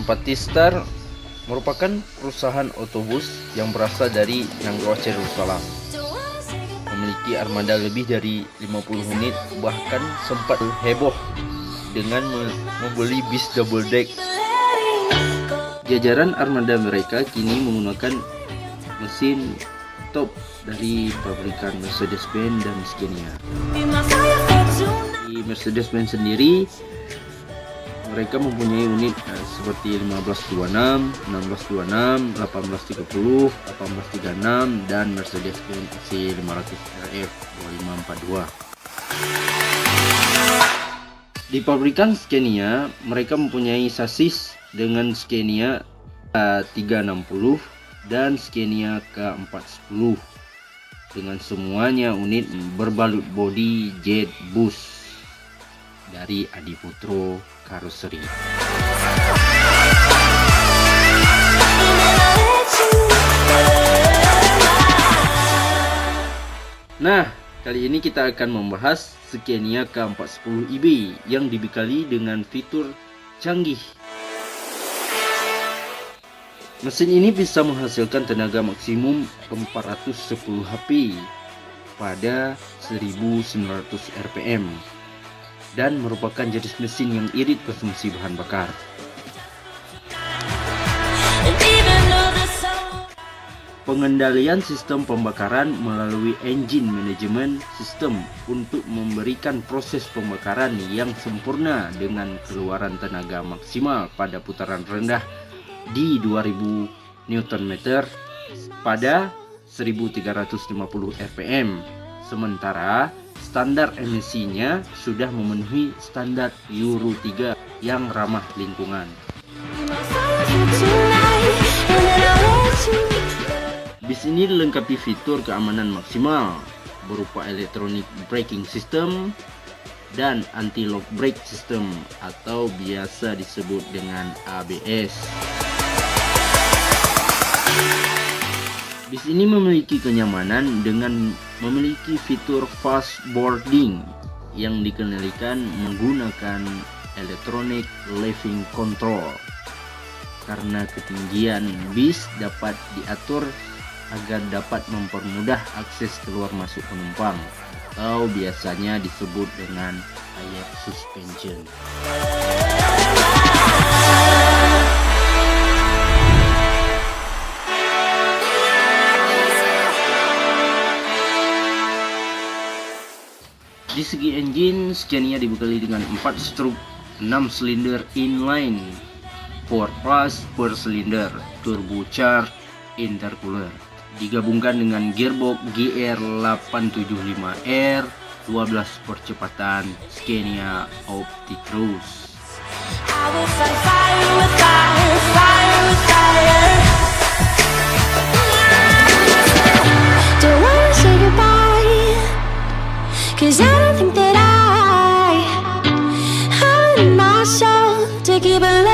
Patistar merupakan perusahaan otobus yang berasal dari Nanggroe Jerusalem. Memiliki armada lebih dari 50 unit, bahkan sempat heboh dengan membeli bis double deck. Jajaran armada mereka kini menggunakan mesin top dari pabrikan Mercedes-Benz dan Scania. Di Mercedes-Benz sendiri, mereka mempunyai unit seperti 1526, 1626, 1830, 1836, dan Mercedes-Benz AC500 RF 2542. Di pabrikan Scania, mereka mempunyai sasis dengan Scania K360 dan Scania K410 dengan semuanya unit berbalut bodi jet bus dari Adiputro Karoseri. Nah, kali ini kita akan membahas Scania K410EB yang dibekali dengan fitur canggih. Mesin ini bisa menghasilkan tenaga maksimum 410 HP pada 1900 rpm dan merupakan jenis mesin yang irit konsumsi bahan bakar. Pengendalian sistem pembakaran melalui engine management system untuk memberikan proses pembakaran yang sempurna dengan keluaran tenaga maksimal pada putaran rendah di 2000 Nm pada 1350 rpm. Sementara standar emisinya sudah memenuhi standar Euro 3 yang ramah lingkungan. Bis ini dilengkapi fitur keamanan maksimal berupa electronic braking system dan anti-lock brake system atau biasa disebut dengan ABS. Bis ini memiliki kenyamanan dengan memiliki fitur fast boarding yang dikendalikan menggunakan electronic leveling control. Karena ketinggian bis dapat diatur agar dapat mempermudah akses keluar masuk penumpang atau biasanya disebut dengan air suspension. Di segi engine, Scania dibekali dengan 4 stroke 6 silinder inline 4 plus per silinder turbocharged intercooler, digabungkan dengan gearbox GR875R 12 percepatan Scania Opticross. Cause I don't think that I need myself to keep it